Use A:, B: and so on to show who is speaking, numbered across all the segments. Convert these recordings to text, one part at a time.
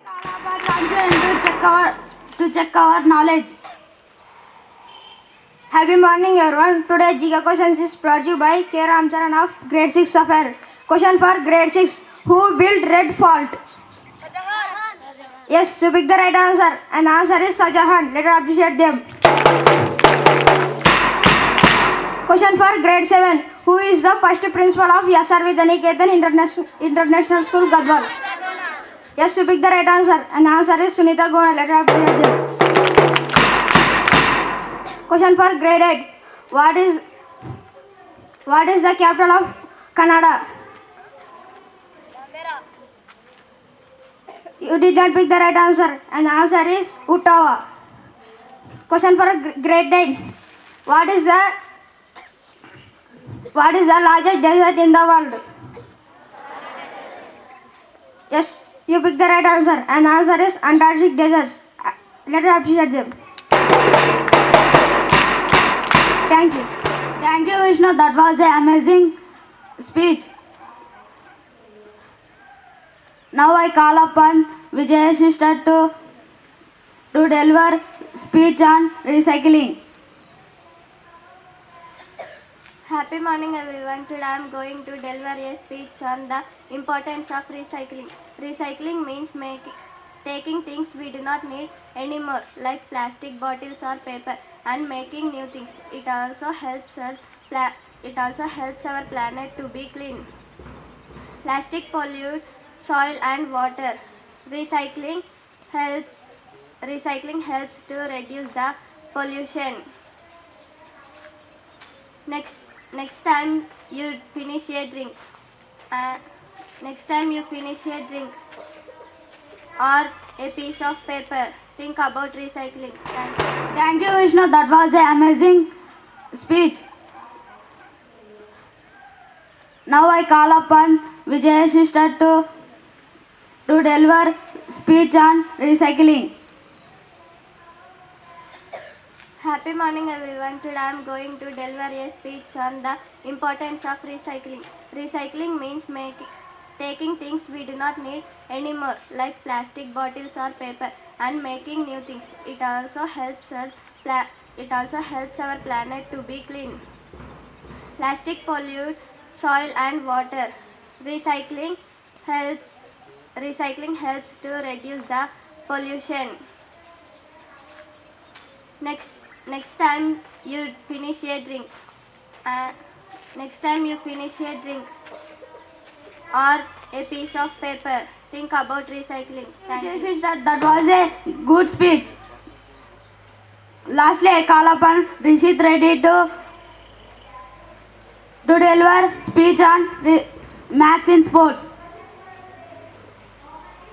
A: All of us answer to check our knowledge. Happy morning, everyone. Today, GK questions is brought to you by K. Ramcharan of Grade 6 Sapphire. Question for Grade 6. Who built Red Fort? Yes, you pick the right answer. And the answer is Shahjahan. Let us appreciate them. Question for Grade 7. Who is the first principal of SRV Daniketan International School, Gadwal? Yes, you pick the right answer. And the answer is Sunita Gona. Let us appreciate them. Question for Grade 8. What is the capital of Canada? You did not pick the right answer, and the answer is Ottawa. Question for Grade 9. What is the largest desert in the world? Yes, you picked the right answer, and the answer is Antarctic desert. Let us appreciate them. Thank you. Thank you, Vishnu. That was an amazing speech. Now I call upon Vijay sister to deliver speech on recycling.
B: Happy morning, everyone. Today I am going to deliver a speech on the importance of recycling. Recycling means taking things we do not need anymore, like plastic bottles or paper, and making new things. It also helps our planet to be clean. Plastic pollutes soil and water. Recycling helps to reduce the pollution. Next time you finish a drink, or a piece of paper, think about recycling.
A: Thank you, Vishnu. That was an amazing speech. Now I call upon Vijay sister to deliver speech on recycling.
B: Happy morning, everyone. Today I am going to deliver a speech on the importance of recycling. Recycling means taking things we do not need anymore, like plastic bottles or paper, and making new things. It also helps our planet to be clean. Plastic pollutes soil and water. Recycling helps to reduce the pollution. Next time you finish a drink, or a piece of paper, think about recycling.
A: Thank you, sister. That was a good speech. Lastly, I call upon Rishit Reddy to deliver speech on maths in sports.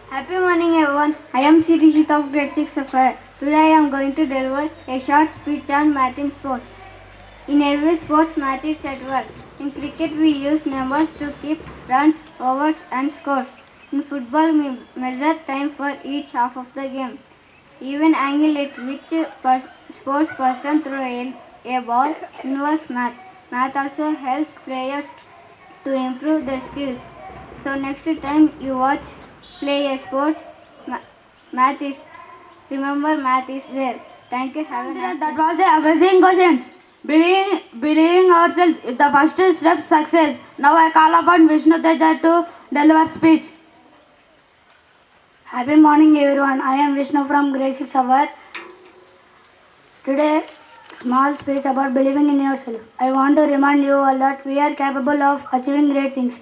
C: Happy morning, everyone. I am Rishit of Grade 6 Sapphire. Today I am going to deliver a short speech on math in sports. In every sport, math is at work. In cricket, we use numbers to keep runs, overs, and scores. In football, we measure time for each half of the game. Even angle at which sports person throw a ball involves math. Math also helps players to improve their skills. So next time you play a sports, remember math is there. Thank you. Have a nice day.
A: That was the amazing questions. Believing ourselves is the first step success. Now I call upon Vishnu Teja to deliver speech. Happy morning, everyone. I am Vishnu from Grade 6 Award. Today, small speech about believing in yourself. I want to remind you all that we are capable of achieving great things.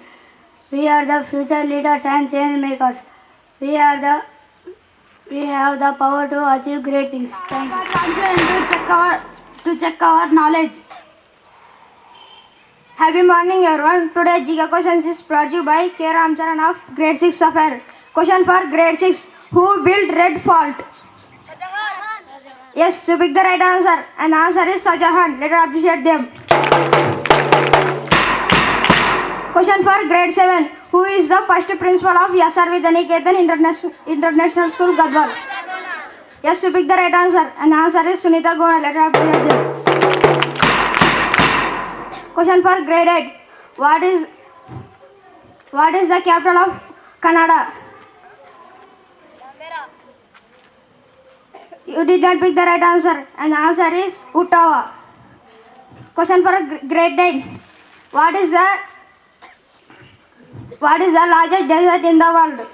A: We are the future leaders and change makers. We have the power to achieve great things. Thank you. To check our knowledge. Happy morning, everyone. Today, GK questions is brought to you by K. Ramcharan of Grade 6 Sapphire. Question for Grade 6. Who built Red Fort? Yes, you pick the right answer. And the answer is Shahjahan. Let us appreciate them. Question for Grade 7. Who is the first principal of SRV Daniketan International School, Gadwal? Yes, you pick the right answer. And the answer is Sunita Gona. Let us appreciate them. Question for Grade 8. What is the capital of Canada?
C: You did not pick the right answer, and the answer is Ottawa. Question for a grade 9. What is the largest desert in the world?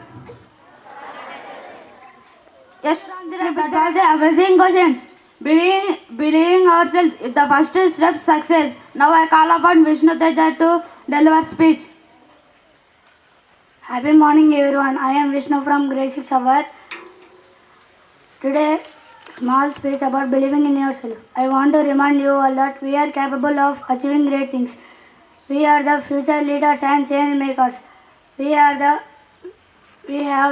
C: Yes,
A: That's all the amazing questions. Believing ourselves is the first step success. Now I call upon Vishnu Teja to deliver speech. Happy morning everyone. I am Vishnu from grade 6 Sapphire. Today, small speech about believing in yourself. I want to remind you all that we are capable of achieving great things. We are the future leaders and change makers. We have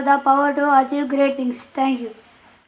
A: the power to achieve great things. Thank you.